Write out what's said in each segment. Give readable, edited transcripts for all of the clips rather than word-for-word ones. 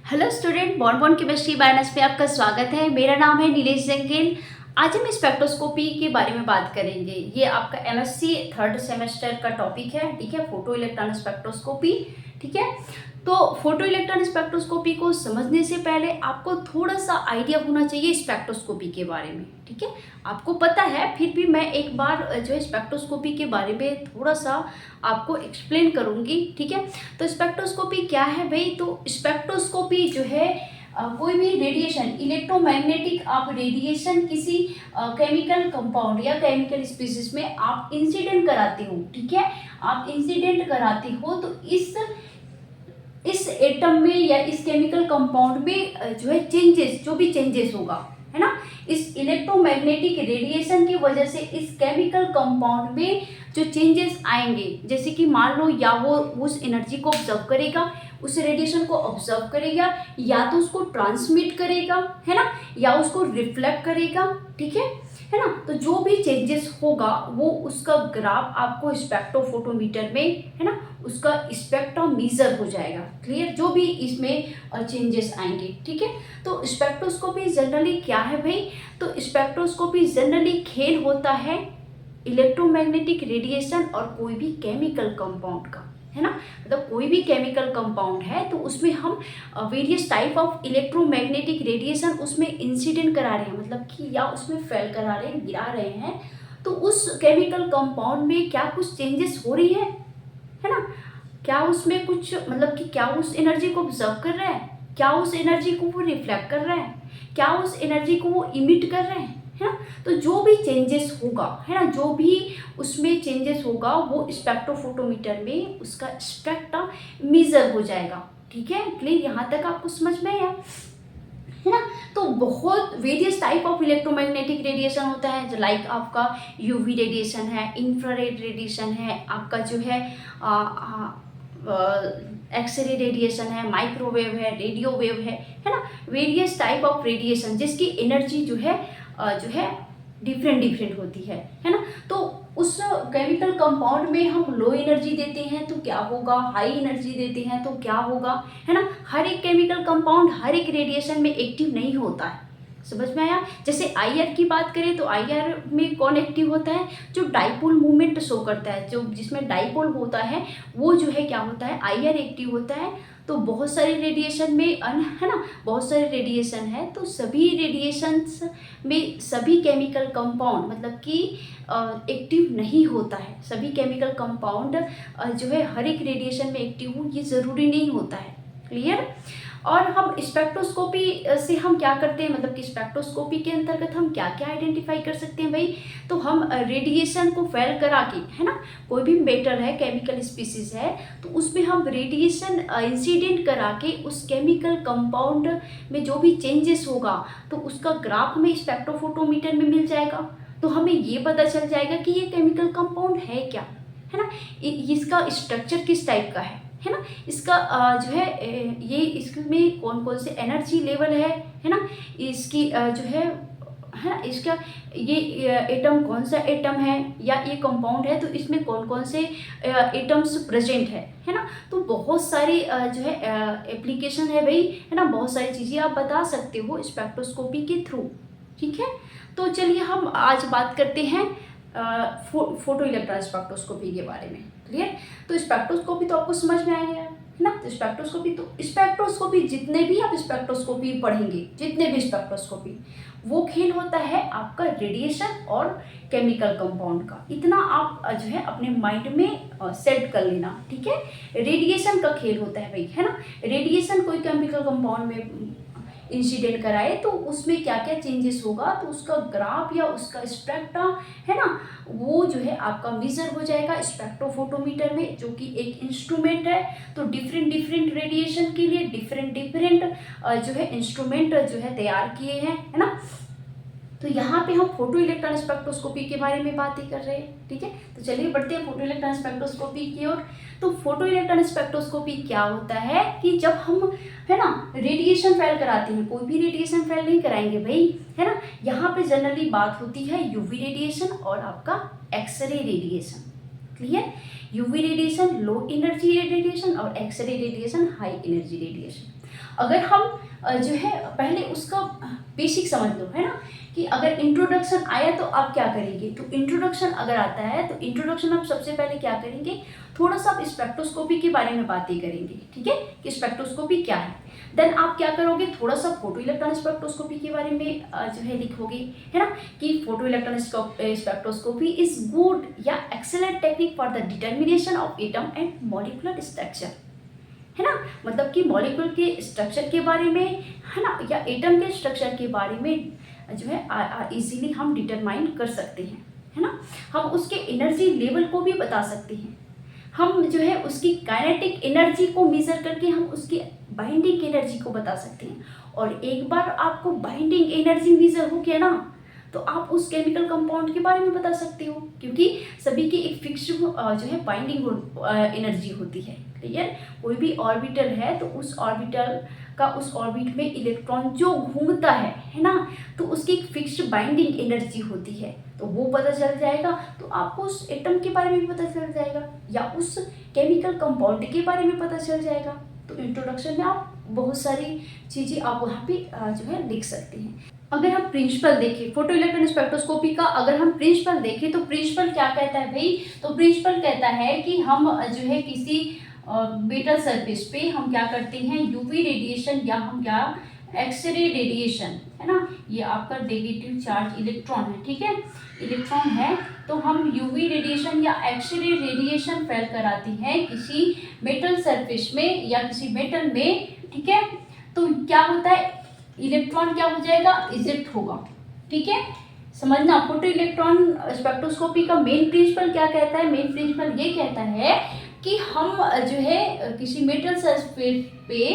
Hello student, born chemistry बायनस में आपका स्वागत है। मेरा नाम है नीलेश जंगेल। आज हम स्पेक्ट्रोस्कोपी के बारे में बात करेंगे। ये आपका एमएससी थर्ड सेमेस्टर का टॉपिक है, ठीक है, फोटो इलेक्ट्रॉन स्पेक्ट्रोस्कोपी। ठीक है, तो फोटो इलेक्ट्रॉन स्पेक्ट्रोस्कोपी को समझने से पहले आपको थोड़ा सा आइडिया होना चाहिए स्पेक्ट्रोस्कोपी के बारे में। ठीक है, आपको पता है, फिर भी मैं एक बार जो है स्पेक्ट्रोस्कोपी के बारे में थोड़ा सा आपको एक्सप्लेन करूँगी। ठीक है, तो स्पेक्ट्रोस्कोपी क्या है भाई? तो स्पेक्ट्रोस्कोपी जो है कोई भी रेडिएशन, इलेक्ट्रोमैग्नेटिक आप रेडिएशन किसी केमिकल कंपाउंड या केमिकल स्पीसीज में आप इंसिडेंट कराते हो। ठीक है, आप इंसिडेंट कराते हो तो इस एटम में या इस केमिकल कंपाउंड में जो है चेंजेस, जो भी चेंजेस होगा, है ना, इस इलेक्ट्रोमैग्नेटिक रेडिएशन की वजह से इस केमिकल कंपाउंड में जो चेंजेस आएंगे, जैसे कि मान लो या वो उस एनर्जी को ऑब्जर्व करेगा, उस रेडिएशन को ऑब्जर्व करेगा, या तो उसको ट्रांसमिट करेगा, है ना, या उसको रिफ्लेक्ट करेगा। ठीक है ना, तो जो भी चेंजेस होगा वो उसका ग्राफ आपको स्पेक्ट्रोफोटोमीटर में, है ना, उसका स्पेक्ट्रोमीटर हो जाएगा। क्लियर, जो भी इसमें चेंजेस आएंगे। ठीक है, तो स्पेक्ट्रोस्कोपी जनरली क्या है भाई? तो स्पेक्ट्रोस्कोपी जनरली खेल होता है इलेक्ट्रोमैग्नेटिक रेडिएशन और कोई भी केमिकल कंपाउंड का, है ना, मतलब कोई भी केमिकल कंपाउंड है तो उसमें हम various type of electromagnetic radiation उसमें इंसिडेंट करा रहे हैं, मतलब कि या उसमें फेल करा रहे हैं, गिरा रहे हैं। तो उस केमिकल कंपाउंड में क्या कुछ चेंजेस हो रही है ना, क्या उसमें कुछ, मतलब कि क्या उस एनर्जी को ऑब्जर्व कर रहा है, क्या उस एनर्जी को वो रिफ्लेक्ट कर रहा है, क्या उस एनर्जी को वो इमिट कर रहे हैं, है ना। तो जो भी चेंजेस होगा, है ना, जो भी उसमें चेंजेस होगा वो स्पेक्ट्रोफोटोमीटर में उसका स्पेक्ट्रम मेजर हो जाएगा। ठीक है, क्लियर, यहाँ तक आपको समझ में आया, है ना। तो बहुत various type of electromagnetic radiation होता है, जो लाइक आपका यूवी रेडिएशन है, इंफ्रारेड रेडिएशन है, आपका जो है एक्सरे रेडिएशन है, माइक्रोवेव है, रेडियो वेव है ना, वेरियस टाइप ऑफ रेडिएशन जिसकी एनर्जी जो है डिफरेंट डिफरेंट होती है ना। तो उस केमिकल कंपाउंड में हम लो एनर्जी देते हैं तो क्या होगा, हाई एनर्जी देते हैं तो क्या होगा, है ना। हर एक केमिकल कंपाउंड हर एक रेडिएशन में एक्टिव नहीं होता है, समझ में आया। जैसे आईआर की बात करें तो आईआर में कौन एक्टिव होता है? जो डाइपोल मूवमेंट शो करता है, जो जिसमें डाइपोल होता है वो जो है क्या होता है, आईआर एक्टिव होता है। तो बहुत सारे रेडिएशन में है ना, बहुत सारे रेडिएशन है, तो सभी रेडिएशंस में सभी केमिकल कंपाउंड मतलब कि एक्टिव नहीं होता है। सभी केमिकल कंपाउंड जो है हर एक रेडिएशन में एक्टिव हो ये ज़रूरी नहीं होता है। क्लियर। और हम स्पेक्ट्रोस्कोपी से हम क्या करते हैं, मतलब कि स्पेक्ट्रोस्कोपी के अंतर्गत हम क्या क्या आइडेंटिफाई कर सकते हैं भाई? तो हम रेडिएशन को फेल करा के, है ना, कोई भी मैटर है, केमिकल स्पीसीज है, तो उसमें हम रेडिएशन इंसिडेंट करा के उस केमिकल कंपाउंड में जो भी चेंजेस होगा तो उसका ग्राफ हमें स्पेक्ट्रोफोटोमीटर में मिल जाएगा। तो हमें ये पता चल जाएगा कि ये केमिकल कंपाउंड है क्या, है ना, इसका स्ट्रक्चर किस टाइप का है ना, इसका जो है ये इसमें कौन कौन से एनर्जी लेवल है ना, इसकी जो है ना, इसका ये एटम कौन सा एटम है या ये कंपाउंड है तो इसमें कौन कौन से एटम्स प्रेजेंट है ना। तो बहुत सारी जो है एप्लीकेशन है भाई, है ना, बहुत सारी चीज़ें आप बता सकते हो स्पेक्ट्रोस्कोपी के थ्रू। ठीक है, तो चलिए हम आज बात करते हैं फोटो इलेक्ट्रॉन स्पेक्ट्रोस्कोपी के बारे में। क्लियर, तो स्पेक्ट्रोस्कोपी तो आपको समझ में आ गया है ना। तो स्पेक्ट्रोस्कोपी जितने भी आप स्पेक्ट्रोस्कोपी पढ़ेंगे, जितने भी स्पेक्ट्रोस्कोपी, वो खेल होता है आपका रेडिएशन और केमिकल कंपाउंड का। इतना आप जो है अपने माइंड में सेट कर लेना। ठीक है, रेडिएशन का खेल होता है भाई, है ना। रेडिएशन कोई केमिकल कंपाउंड में इंसिडेंट कराए तो उसमें क्या क्या चेंजेस होगा तो उसका ग्राफ या उसका स्पेक्ट्रा, है ना, वो जो है आपका मेजर हो जाएगा स्पेक्ट्रोफोटोमीटर में, जो कि एक इंस्ट्रूमेंट है। तो डिफरेंट डिफरेंट रेडिएशन के लिए डिफरेंट डिफरेंट जो है इंस्ट्रूमेंट जो है तैयार किए हैं, है ना। तो यहाँ पे हम फोटो इलेक्ट्रॉन स्पेक्ट्रोस्कोपी के बारे में बात ही कर रहे हैं। ठीक है, तो चलिए बढ़ते हैं फोटो इलेक्ट्रॉन स्पेक्ट्रोस्कोपी की ओर। तो फोटो इलेक्ट्रॉन स्पेक्ट्रोस्कोपी क्या होता है कि जब हम, है ना, रेडिएशन फेल कराते हैं, कोई भी रेडिएशन फेल नहीं कराएंगे भाई, है ना। यहाँ पे जनरली बात होती है यूवी रेडिएशन और आपका X ray radiation. Clear, UV radiation low energy radiation और X ray radiation high energy radiation. अगर हम जो है पहले उसका बेसिक समझ लो, है ना, कि अगर इंट्रोडक्शन आया तो आप क्या करेंगे। तो इंट्रोडक्शन अगर आता है तो इंट्रोडक्शन आप सबसे पहले क्या करेंगे, थोड़ा सा आप स्पेक्ट्रोस्कोपी के बारे में बातें करेंगे, ठीक है, कि स्पेक्ट्रोस्कोपी क्या है। देन आप क्या करोगे, थोड़ा सा फोटो इलेक्ट्रॉन स्पेक्ट्रोस्कोपी के बारे में जो है लिखोगे, है ना, कि photo electron spectroscopy is good या excellent technique for the determination of atom and molecular structure, है ना, मतलब कि मॉलिक्यूल के स्ट्रक्चर के बारे में, है ना, या एटम के स्ट्रक्चर के बारे में जो है इजीली हम डिटरमाइन कर सकते हैं, है ना। हम उसके एनर्जी लेवल को भी बता सकते हैं, हम जो है उसकी काइनेटिक एनर्जी को मेजर करके हम उसकी बाइंडिंग एनर्जी को बता सकते हैं। और एक बार आपको बाइंडिंग एनर्जी मेजर हो गया ना, तो आप उस केमिकल कंपाउंड के बारे में बता सकते हो, क्योंकि सभी की एक फिक्स्ड जो है बाइंडिंग एनर्जी होती है। क्लियर, कोई भी ऑर्बिटल है तो उस ऑर्बिटल का उस ऑर्बिट में इलेक्ट्रॉन जो घूमता है ना, तो उसकी एक फिक्स्ड बाइंडिंग एनर्जी होती है, तो वो पता चल जाएगा। तो आपको उस एटम के बारे में भी पता चल जाएगा या उस केमिकल कंपाउंड के बारे में पता चल जाएगा। तो इंट्रोडक्शन में आप बहुत सारी चीज़ें आप वहाँ पे जो है लिख सकते हैं। अगर हम प्रिंसिपल देखें फोटो इलेक्ट्रॉन स्पेक्ट्रोस्कोपी का, अगर हम प्रिंसिपल देखें तो प्रिंसिपल क्या कहता है भाई, तो प्रिंसिपल कहता है कि हम जो है किसी मेटल सरफेस पे हम क्या करते हैं, यूवी रेडिएशन या हम क्या एक्सरे रेडिएशन, है ना, ये आपका नेगेटिव चार्ज इलेक्ट्रॉन है, ठीक है, इलेक्ट्रॉन है, तो हम यूवी रेडिएशन या एक्सरे रेडिएशन फैल कराती हैं किसी मेटल सरफेस में या किसी मेटल में, ठीक है। तो क्या होता है, इलेक्ट्रॉन क्या हो जाएगा, इजेक्ट होगा, ठीक है, समझना। फोटो इलेक्ट्रॉन स्पेक्ट्रोस्कोपी का मेन प्रिंसिपल क्या कहता है, मेन प्रिंसिपल ये कहता है कि हम जो है किसी मेटल सरफेस पे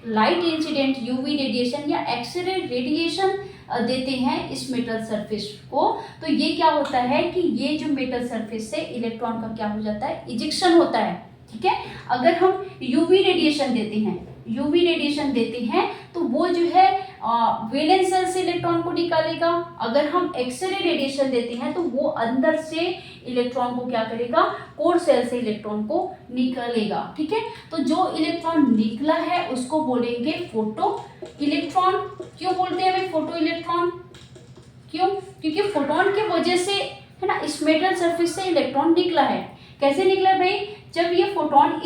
लाइट इंसिडेंट यूवी रेडिएशन या एक्सरे रेडिएशन देते हैं इस मेटल सरफेस को, तो ये क्या होता है कि ये जो मेटल सरफेस से इलेक्ट्रॉन का क्या हो जाता है, इजेक्शन होता है, ठीक है। अगर हम यूवी रेडिएशन देते हैं, यूवी रेडिएशन देते हैं तो वो जो है वैलेंस सेल से इलेक्ट्रॉन को निकालेगा। अगर हम एक्सरे रेडिएशन देते हैं तो वो अंदर से इलेक्ट्रॉन को क्या करेगा, कोर सेल से इलेक्ट्रॉन को निकालेगा, ठीक है। तो जो इलेक्ट्रॉन निकला है उसको बोलेंगे फोटो इलेक्ट्रॉन। क्यों बोलते हैं भाई फोटो इलेक्ट्रॉन, क्यों, क्योंकि फोटोन की वजह से, है ना, इस मेटल सरफेस से इलेक्ट्रॉन निकला है। कैसे निकला भाई, जब ये फोटोन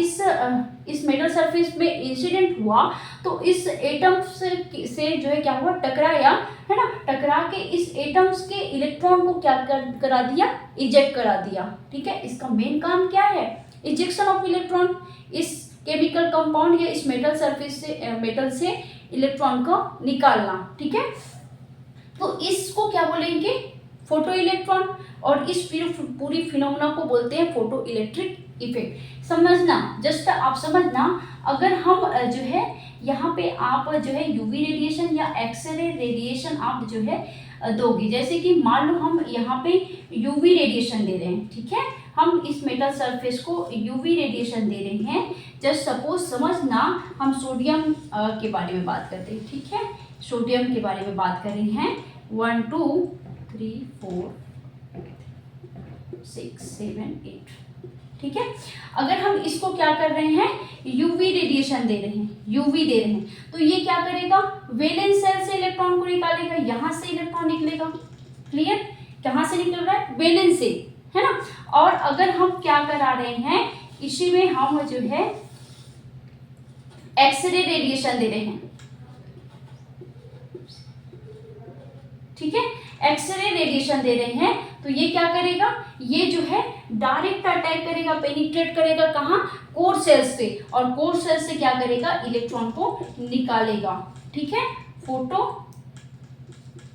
इस मेटल सरफेस में इंसिडेंट हुआ तो इस एटम से जो है क्या हुआ, टकराया, है ना, टकरा के इस एटम्स के इलेक्ट्रॉन को क्या करा दिया, इजेक्ट करा दिया, ठीक है। इसका मेन काम क्या है, इजेक्शन ऑफ इलेक्ट्रॉन, इस केमिकल कंपाउंड या इस मेटल सरफेस से मेटल से इलेक्ट्रॉन को निकालना, ठीक है। तो इसको क्या बोलेंगे, फोटो इलेक्ट्रॉन, और इस पूरी फिनोमेना को बोलते हैं फोटो इलेक्ट्रिक इफेक्ट। समझना, जस्ट आप समझना, अगर हम जो है यहाँ पे आप जो है यूवी रेडिएशन या एक्सरे रेडिएशन आप जो है दोगे, जैसे कि मान लो हम यहाँ पे यूवी रेडिएशन दे रहे हैं, ठीक है, हम इस मेटल सरफेस को यूवी रेडिएशन दे रहे हैं। जस्ट सपोज समझना, हम सोडियम के बारे में बात करते हैं, ठीक है, सोडियम के बारे में बात कर रहे हैं, 1 2 3 4 6 7 8, ठीक है। अगर हम इसको क्या कर रहे हैं, यूवी रेडिएशन दे रहे हैं, यूवी दे रहे हैं, तो ये क्या करेगा, वैलेंस सेल से इलेक्ट्रॉन को निकालेगा, यहां से इलेक्ट्रॉन निकलेगा। क्लियर, कहां से निकल रहा है, वैलेंस से, है ना। और अगर हम क्या करा रहे हैं, इसी में हम जो है एक्सरे रेडिएशन दे रहे हैं, ठीक है, एक्सरे रेडिएशन दे रहे हैं, तो ये क्या करेगा, ये जो है डायरेक्ट अटैक करेगा, पेनिट्रेट करेगा कहाँ, कोर सेल्स पे, और कोर सेल्स से क्या करेगा, इलेक्ट्रॉन को निकालेगा, ठीक है, फोटो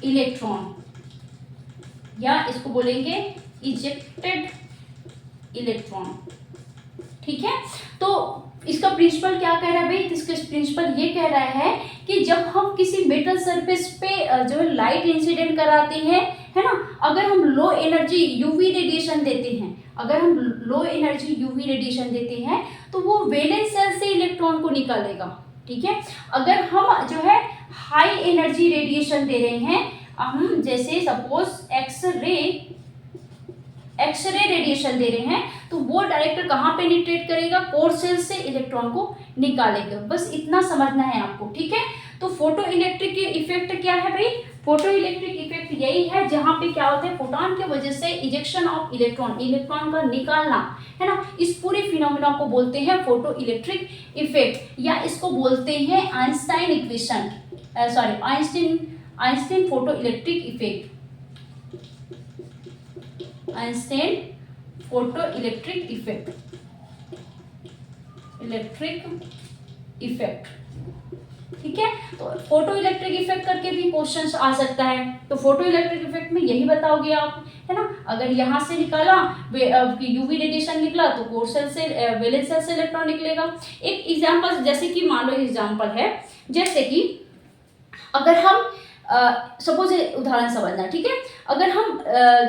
इलेक्ट्रॉन, या इसको बोलेंगे इजेक्टेड इलेक्ट्रॉन, ठीक है। तो इसका प्रिंसिपल क्या कह रहा है भाई, इसका प्रिंसिपल ये कह रहा है कि जब हम किसी मेटल सरफेस पे जो है लाइट इंसिडेंट कराते हैं, है ना, अगर हम लो एनर्जी यूवी रेडिएशन देते हैं, अगर हम लो एनर्जी यूवी रेडिएशन देते हैं तो वो वैलेंस सेल से इलेक्ट्रॉन को निकालेगा, ठीक है। अगर हम जो है हाई एनर्जी रेडिएशन दे रहे हैं, हम जैसे सपोज एक्सरे रेडिएशन दे रहे हैं, तो वो डायरेक्ट कहाँ पेनिट्रेट करेगा, कोर सेल से इलेक्ट्रॉन को निकालेगा। बस इतना समझना है आपको, ठीक है। तो फोटो इलेक्ट्रिक इफेक्ट क्या है भाई, फोटो इलेक्ट्रिक इफेक्ट यही है जहाँ पे क्या होता है, फोटोन की वजह से इजेक्शन ऑफ इलेक्ट्रॉन, इलेक्ट्रॉन का निकालना, है ना, इस पूरे फिनोमेना को बोलते हैं फोटो इलेक्ट्रिक इफेक्ट, या इसको बोलते हैं Einstein equation, Einstein photo electric effect, Einstein photo electric effect, ठीक है। तो फोटो इलेक्ट्रिक इफेक्ट करके भी क्वेश्चंस आ सकता है। तो फोटो इलेक्ट्रिक इफेक्ट में यही बताओगे आप, है ना, अगर यहाँ से निकाला यूवी रेडिएशन निकला तो कोर सेल से वैलेंस सेल से इलेक्ट्रॉन निकलेगा। एक एग्जांपल, जैसे कि मान लो एग्जांपल है, जैसे कि अगर हम सपोज उदाहरण समझना, ठीक है, अगर हम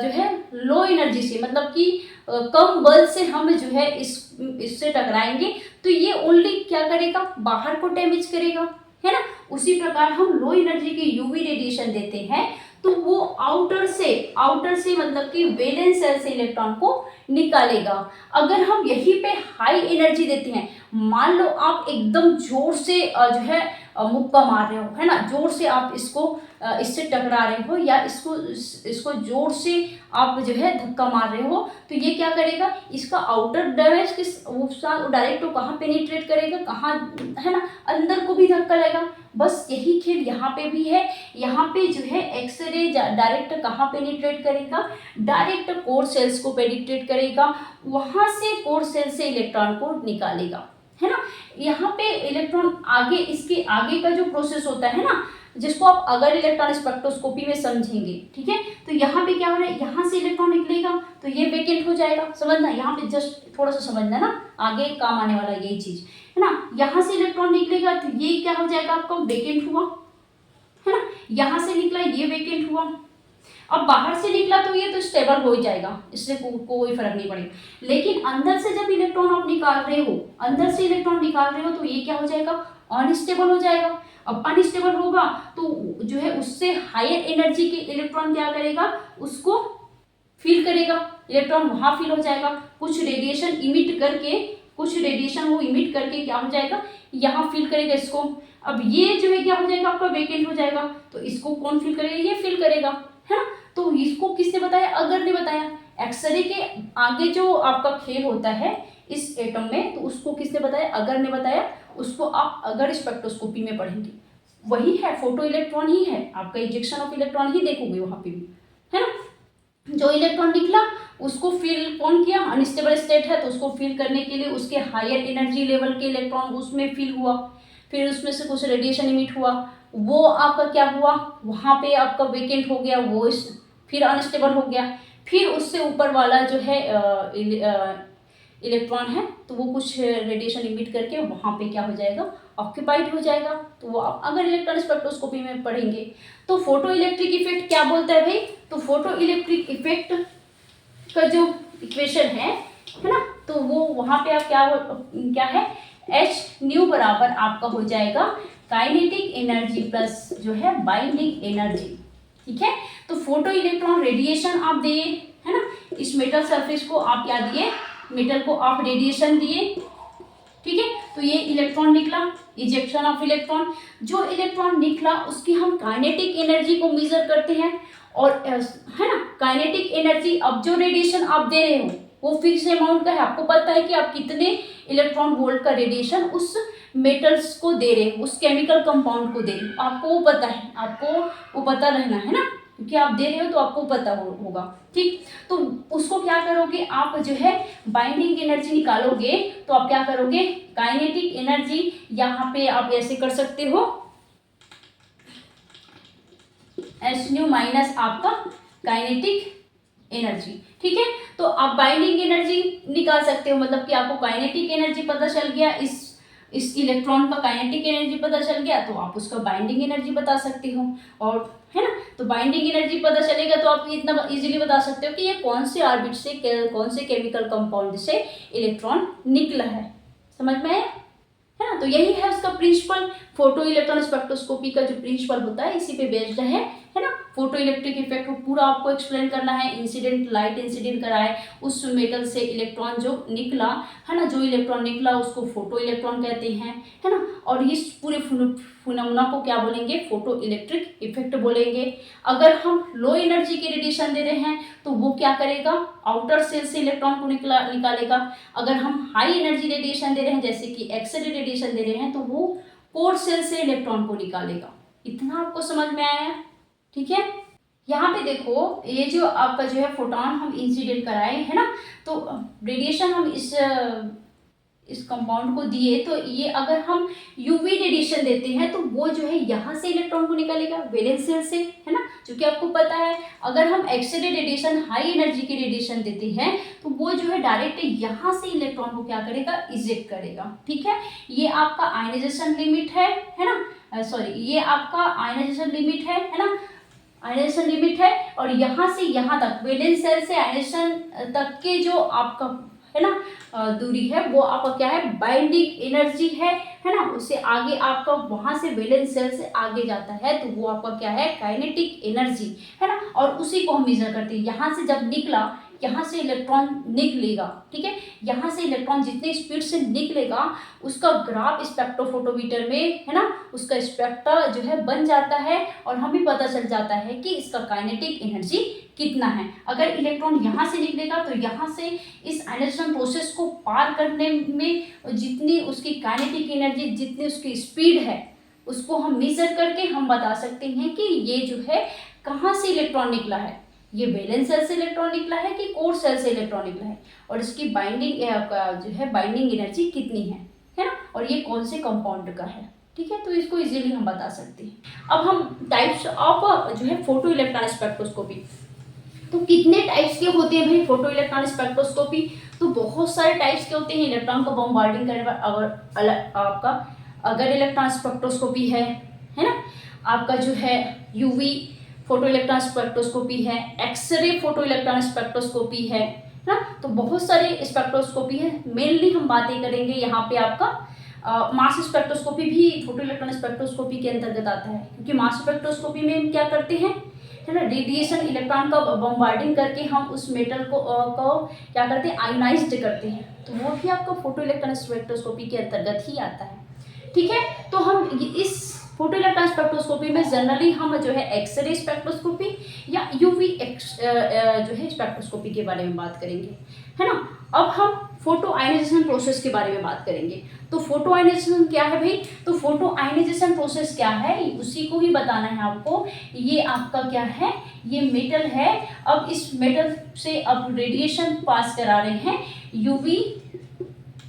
जो है लो एनर्जी से, मतलब कि कम बल से हम जो है इससे टकराएंगे, तो ये ओनली क्या करेगा, बाहर को डैमेज करेगा, है ना। उसी प्रकार हम लो एनर्जी के यूवी रेडिएशन देते हैं तो वो आउटर से मतलब कि वैलेंस सेल से इलेक्ट्रॉन को निकालेगा। अगर हम यहीं पे हाई एनर्जी देते हैं, मान लो आप एकदम जोर से जो है मुक्का मार रहे हो, है ना, जोर से आप इससे टकरा रहे हो, या इसको जोर से आप जो है धक्का मार रहे हो, तो ये क्या करेगा, इसका आउटर डैमेज डायरेक्ट कहाँ पेनिट्रेट करेगा, कहाँ, है ना, अंदर को भी धक्का लगेगा। बस यही खेल यहाँ पे भी है। यहाँ पे जो है एक्सरे डायरेक्ट कहाँ पेनिट्रेट करेगा, डायरेक्ट कोर सेल्स को पेनिट्रेट करेगा, वहां से कोर सेल से इलेक्ट्रॉन को निकालेगा, है ना। यहाँ पे इलेक्ट्रॉन आगे, इसके आगे का जो प्रोसेस होता है ना, जिसको आप अगर इलेक्ट्रॉन स्पेक्ट्रोस्कोपी में समझेंगे, ठीक है, तो यहाँ पे क्या हो रहा है, यहाँ से इलेक्ट्रॉन निकलेगा तो ये वेकेंट हो जाएगा, समझना, यहाँ पे जस्ट थोड़ा सा समझना ना, आगे काम आने वाला यही चीज, है ना। यहाँ से इलेक्ट्रॉन निकलेगा तो ये क्या हो जाएगा, आपका वेकेंट हुआ, है ना, यहाँ से निकला ये वेकेंट हुआ। अब बाहर से निकला तो ये तो स्टेबल हो ही जाएगा, इससे कोई फर्क नहीं पड़ेगा। लेकिन अंदर से जब इलेक्ट्रॉन आप निकाल रहे हो, अंदर से इलेक्ट्रॉन निकाल रहे हो, तो ये क्या हो जाएगा, अनस्टेबल हो जाएगा। अब अनस्टेबल होगा तो जो है उससे हायर एनर्जी के इलेक्ट्रॉन क्या करेगा, उसको फील करेगा, इलेक्ट्रॉन वहां फील हो जाएगा, कुछ रेडिएशन इमिट करके क्या हो जाएगा, यहाँ फील करेगा इसको। अब ये जो है क्या हो जाएगा, आपका वेकेंट हो जाएगा, तो इसको कौन फील करेगा, ये फील करेगा, है ना। तो इसको किसने बताया, अगर ने बताया। एक्सरे के आगे जो आपका खेल होता है इस एटम में, तो उसको किसने बताया, अगर ने बताया। उसको आप अगर स्पेक्ट्रोस्कोपी में पढ़ेंगे, वही है, फोटो इलेक्ट्रॉन ही है, आपका इजेक्शन ऑफ इलेक्ट्रॉन ही देखोगे वहां पे भी, है ना। जो इलेक्ट्रॉन निकला उसको फील कौन किया, अनस्टेबल स्टेट है तो उसको फील करने के लिए उसके हायर एनर्जी लेवल के इलेक्ट्रॉन उसमें फील हुआ, फिर उसमें से कुछ रेडिएशन इमिट हुआ, वो आपका क्या हुआ, वहाँ पे आपका वेकेंट हो गया, वो फिर अनस्टेबल हो गया। फिर उससे ऊपर वाला जो है इलेक्ट्रॉन है, तो वो कुछ रेडिएशन इमिट करके वहाँ पे क्या हो जाएगा, ऑक्यूपाइड हो जाएगा। तो वो आप अगर इलेक्ट्रॉन स्पेक्ट्रोस्कोपी में पढ़ेंगे। तो फोटो इलेक्ट्रिक इफेक्ट क्या बोलता है भाई, तो फोटो इलेक्ट्रिक इफेक्ट का जो इक्वेशन है ना, तो वो वहाँ पे आप क्या है, एच न्यू बराबर आपका हो जाएगा काइनेटिक एनर्जी प्लस जो है बाइंडिंग एनर्जी, ठीक है। तो फोटो इलेक्ट्रॉन रेडिएशन आप दिए, है ना, इस मेटल सरफेस को आप क्या दिए, मेटल को आप रेडिएशन दिए, ठीक है। तो ये इलेक्ट्रॉन निकला, इजेक्शन ऑफ इलेक्ट्रॉन। जो इलेक्ट्रॉन निकला उसकी हम काइनेटिक एनर्जी को मेजर करते हैं, और है ना, काइनेटिक एनर्जी, अब जो रेडिएशन आप दे रहे हो वो फिक्स अमाउंट का है, आपको पता है कि आप कितने इलेक्ट्रॉन वोल्ट का रेडिएशन उस मेटल्स को दे रहे हो, उस केमिकल कंपाउंड को दे रहे हो, आपको वो पता है, आपको वो पता रहना है ना, क्योंकि आप दे रहे हो तो आपको पता होगा, ठीक। तो उसको क्या करोगे, आप जो है बाइंडिंग एनर्जी निकालोगे, तो आप क्या करोगे, काइनेटिक एनर्जी यहाँ पे आप ऐसे कर सकते हो, एच न्यू माइनस आपका काइनेटिक एनर्जी, ठीक है। तो आप बाइंडिंग एनर्जी निकाल सकते हो, मतलब कि आपको काइनेटिक एनर्जी पता चल गया, इस इलेक्ट्रॉन का काइनेटिक एनर्जी पता चल गया, तो आप उसका बाइंडिंग एनर्जी बता सकते हो, और है ना। तो बाइंडिंग एनर्जी पता चलेगा तो आप इतना इजीली बता सकते हो कि ये कौन से ऑर्बिट से, कौन से केमिकल कंपाउंड से इलेक्ट्रॉन निकला है, समझ में आया, है ना। ना। तो यही है उसका प्रिंसिपल, फोटो इलेक्ट्रॉन स्पेक्ट्रोस्कोपी का जो प्रिंसिपल होता है इसी पे बेस्ड है ना। फोटो इलेक्ट्रिक इफेक्ट को पूरा आपको एक्सप्लेन करना है, इंसिडेंट लाइट इंसिडेंट कराए, उस मेटल से इलेक्ट्रॉन जो निकला है ना, जो इलेक्ट्रॉन निकला उसको फोटो इलेक्ट्रॉन कहते हैं, है ना। और इस पूरे फिनोमेना को क्या बोलेंगे, फोटो इलेक्ट्रिक इफेक्ट बोलेंगे। अगर हम लो एनर्जी के रेडिएशन दे रहे हैं तो वो क्या करेगा, आउटर सेल से इलेक्ट्रॉन को निकालेगा। अगर हम हाई एनर्जी रेडिएशन दे रहे हैं जैसे कि एक्सरे रेडिएशन दे रहे हैं तो वो कोर सेल से इलेक्ट्रॉन को निकालेगा। इतना आपको समझ में आया, ठीक है। यहाँ पे देखो ये जो आपका जो है फोटोन हम इंसिडेंट कराए है ना, तो रेडिएशन हम इस कंपाउंड को दिए, तो ये अगर हम यूवी रेडिएशन देते हैं तो वो जो है यहाँ से इलेक्ट्रॉन को निकालेगा वैलेंस सेल से, है ना, क्योंकि आपको पता है अगर हम एक्सरे रेडिएशन हाई एनर्जी की रेडिएशन देते हैं तो वो जो है डायरेक्ट यहाँ से इलेक्ट्रॉन को क्या करेगा, इजेक्ट करेगा, ठीक है। ये आपका आयनाइजेशन लिमिट है ना, सॉरी ये आपका आयनाइजेशन लिमिट है ना, आयनाइजेशन लिमिट है। और यहाँ से यहाँ तक वैलेंस सेल से आयनाइजेशन तक के जो आपका है ना दूरी है वो आपका क्या है, बाइंडिंग एनर्जी है ना। उससे आगे आपका वहां से वैलेंस सेल से आगे जाता है तो वो आपका क्या है, काइनेटिक एनर्जी है ना। और उसी को हम मेजर करते हैं, यहाँ से जब निकला, यहाँ से इलेक्ट्रॉन निकलेगा, ठीक है, यहाँ से इलेक्ट्रॉन जितनी स्पीड से निकलेगा उसका ग्राफ स्पेक्ट्रोफोटोमीटर में है ना, उसका स्पेक्ट्रा जो है बन जाता है और हमें पता चल जाता है कि इसका काइनेटिक एनर्जी कितना है। अगर इलेक्ट्रॉन यहाँ से निकलेगा तो यहाँ से इस आयनाइजेशन प्रोसेस को पार करने में जितनी उसकी काइनेटिक एनर्जी, जितनी उसकी स्पीड है उसको हम मेजर करके हम बता सकते हैं कि ये जो है कहाँ से इलेक्ट्रॉन निकला है, ये वैलेंस सेल से इलेक्ट्रॉन निकला है कि कोर सेल से इलेक्ट्रॉन निकला है, और इसकी बाइंडिंग जो है बाइंडिंग एनर्जी कितनी है ना, और ये कौन से कंपाउंड का है, ठीक है। तो इसको इजीली हम बता सकते हैं। अब हम टाइप्स ऑफ जो है फोटो इलेक्ट्रॉन स्पेक्ट्रोस्कोपी, तो कितने टाइप्स के होते हैं भाई फोटो इलेक्ट्रॉन स्पेक्ट्रोस्कोपी, तो बहुत सारे टाइप्स के होते हैं। इलेक्ट्रॉन को बॉम्बार्डिंग करने पर आपका अगर इलेक्ट्रॉन स्पेक्ट्रोस्कोपी है ना, आपका जो है यूवी फोटो इलेक्ट्रॉन स्पेक्ट्रोस्कोपी है, एक्सरे फोटो इलेक्ट्रॉन स्पेक्ट्रोस्कोपी है ना, तो बहुत सारे स्पेक्ट्रोस्कोपी है। मेनली हम बातें करेंगे यहाँ पे आपका मास स्पेक्ट्रोस्कोपी भी फोटो इलेक्ट्रॉन स्पेक्ट्रोस्कोपी के अंतर्गत आता है, क्योंकि मास स्पेक्ट्रोस्कोपी में हम क्या करते हैं, है ना, रेडिएशन इलेक्ट्रॉन का बॉम्बार्डिंग करके हम उस मेटल को क्या करते हैं, आयोनाइज्ड करते हैं, तो वो भी आपका फोटो इलेक्ट्रॉन स्पेक्ट्रोस्कोपी के अंतर्गत ही आता है, ठीक है। तो हम इस फोटो इलेक्ट्रॉन स्पेक्ट्रोस्कोपी में जनरली हम जो है एक्सरे स्पेक्ट्रोस्कोपी या यूवी जो है स्पेक्ट्रोस्कोपी के बारे में बात करेंगे, है ना। अब हम फोटो आयनाइजेशन प्रोसेस के बारे में बात करेंगे। तो फोटो आयनाइजेशन क्या है भाई, तो फोटो आयनाइजेशन प्रोसेस क्या है उसी को ही बताना है आपको। ये आपका क्या है, ये मेटल है, अब इस मेटल से अब रेडिएशन पास करा रहे हैं, यूवी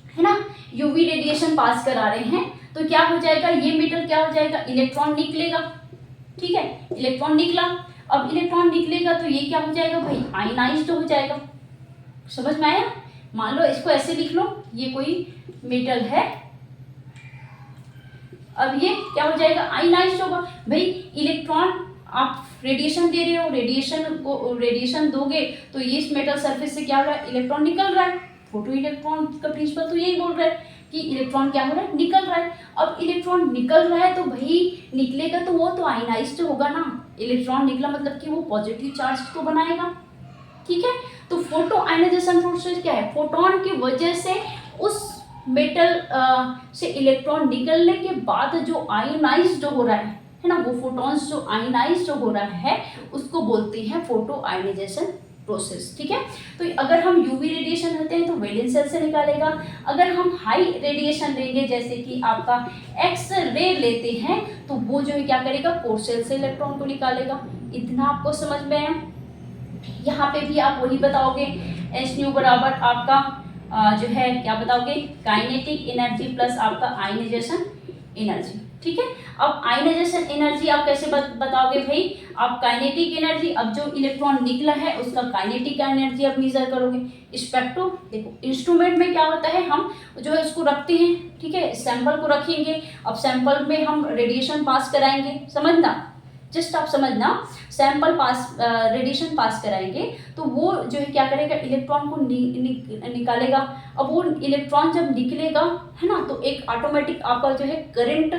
है ना, यूवी रेडिएशन पास करा रहे हैं, तो क्या हो जाएगा, ये मेटल क्या हो जाएगा, इलेक्ट्रॉन निकलेगा, ठीक है, इलेक्ट्रॉन निकला। अब इलेक्ट्रॉन निकलेगा तो ये क्या हो जाएगा भाई, आयनाइज्ड हो जाएगा। समझ में आया, मान लो इसको ऐसे लिख लो, ये कोई मेटल है, अब ये क्या हो जाएगा, आयनाइज्ड होगा। भाई इलेक्ट्रॉन आप रेडिएशन दे रहे हो, रेडिएशन दोगे तो ये इस मेटल सरफेस से क्या हो रहा है, इलेक्ट्रॉन निकल रहा है। फोटो इलेक्ट्रॉन का प्रिंसिपल तो यही बोल रहा है कि इलेक्ट्रॉन क्या हो रहा है, निकल रहा है। अब इलेक्ट्रॉन निकल रहा है तो भाई निकलेगा तो वो तो आयनाइज्ड होगा ना, इलेक्ट्रॉन निकला मतलब कि वो पॉजिटिव चार्ज तो बनाएगा, ठीक है। तो फोटो आयनाइजेशन प्रोसेस क्या है, फोटोन की वजह से उस मेटल से इलेक्ट्रॉन निकलने के बाद जो आयनाइज्ड हो रहा है ना, वो फोटॉन्स जो आयनाइज्ड हो रहा है उसको बोलते हैं फोटो आयनाइजेशन प्रोसेस, ठीक है। तो अगर हम यूवी रेडिएशन लेते हैं तो वैलेंस सेल से निकालेगा, अगर हम हाई रेडिएशन लेंगे जैसे कि आपका एक्स रे लेते हैं तो वो जो है क्या करेगा, कोर सेल से इलेक्ट्रॉन को निकालेगा। इतना आपको समझ में आया। यहाँ पे भी आप वही बताओगे, एच न्यू बराबर आपका जो है क्या बताओगे, काइनेटिक एनर्जी प्लस आपका आयनाइजेशन एनर्जी, ठीक है। अब आयनाइजेशन एनर्जी आप कैसे बताओगे भाई, आप काइनेटिक एनर्जी, अब जो इलेक्ट्रॉन निकला है उसका काइनेटिक एनर्जी आप मेजर करोगे। स्पेक्ट्रो देखो, इंस्ट्रूमेंट में क्या होता है, हम जो है उसको रखते हैं, ठीक है, सैंपल को रखेंगे, अब सैंपल में हम रेडिएशन पास कराएंगे, समझना, जस्ट आप समझना, सैंपल पास रेडिएशन पास कराएंगे तो वो जो है क्या करेगा, इलेक्ट्रॉन को निकालेगा। अब वो इलेक्ट्रॉन जब निकलेगा है ना, तो एक ऑटोमेटिक आपका जो है करंट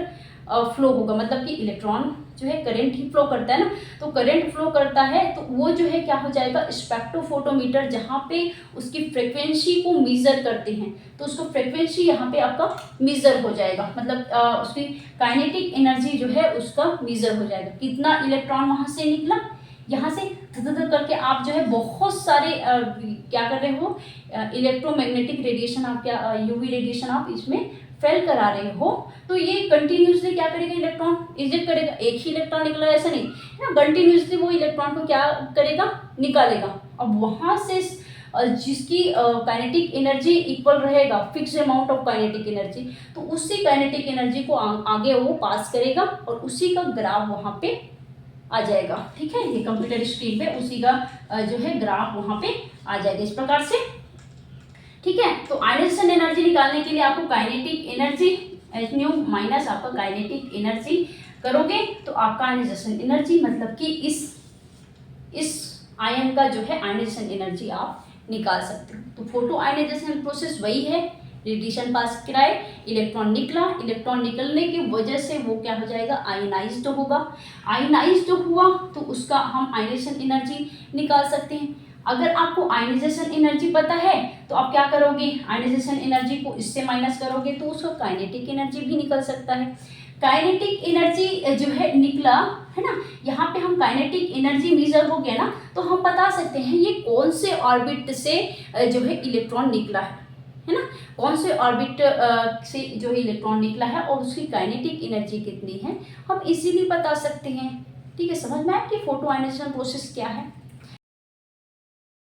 फ्लो होगा, मतलब कि इलेक्ट्रॉन जो है करंट ही फ्लो करता है ना, तो करंट फ्लो करता है तो वो जो है क्या हो जाएगा, स्पेक्ट्रोफोटोमीटर जहाँ पे उसकी फ्रिक्वेंसी को मेजर करते हैं, तो उसको फ्रिक्वेंसी यहाँ पे आपका मेजर हो जाएगा, मतलब उसकी काइनेटिक एनर्जी जो है उसका मेजर हो जाएगा, कितना इलेक्ट्रॉन वहाँ से निकला। यहाँ से धर करके आप जो है बहुत सारे क्या कर रहे हो, इलेक्ट्रोमैग्नेटिक रेडिएशन, आप क्या यूवी रेडिएशन आप इसमें फेल करा रहे हो, तो ये कंटिन्यूसली क्या करेगा, इलेक्ट्रॉन इजेक्ट करेगा। एक ही इलेक्ट्रॉन निकला ऐसा नहीं है ना, कंटिन्यूसली वो इलेक्ट्रॉन को क्या करेगा, निकालेगा। अब वहाँ से जिसकी काइनेटिक एनर्जी इक्वल रहेगा, fix amount of kinetic energy, तो उसी काइनेटिक एनर्जी को आगे वो पास करेगा और उसी का ग्राफ वहाँ पे आ जाएगा। ठीक है, ये कंप्यूटर स्क्रीन पे उसी का जो है ग्राफ वहाँ पे आ जाएगा इस प्रकार से। ठीक है, तो आयनाइजेशन एनर्जी निकालने के लिए आपको kinetic energy H new minus आपका काइनेटिक एनर्जी करोगे तो आपका आयनाइजेशन एनर्जी, मतलब कि इस आयन का जो है आयनाइजेशन एनर्जी आप निकाल सकते हो। तो फोटो आयनाइजेशन प्रोसेस वही है, रेडिएशन पास कराए, इलेक्ट्रॉन निकला, इलेक्ट्रॉन निकलने की वजह से वो क्या हो जाएगा, आयनाइज्ड होगा। आयनाइज्ड हुआ तो उसका हम आयनाइजेशन एनर्जी निकाल सकते हैं। अगर आपको आयनाइजेशन एनर्जी पता है तो आप क्या करोगे, आयनाइजेशन एनर्जी को इससे माइनस करोगे तो उसका काइनेटिक एनर्जी भी निकल सकता है। काइनेटिक एनर्जी जो है निकला है ना, यहाँ पे हम काइनेटिक एनर्जी मेजर हो गया ना, तो हम बता सकते हैं ये कौन से ऑर्बिट से जो है इलेक्ट्रॉन निकला है ना, कौन से ऑर्बिट से जो है इलेक्ट्रॉन निकला है और उसकी काइनेटिक एनर्जी कितनी है, हम इजीली बता सकते हैं। ठीक है, समझ में आया कि फोटो आयनाइजेशन प्रोसेस क्या है।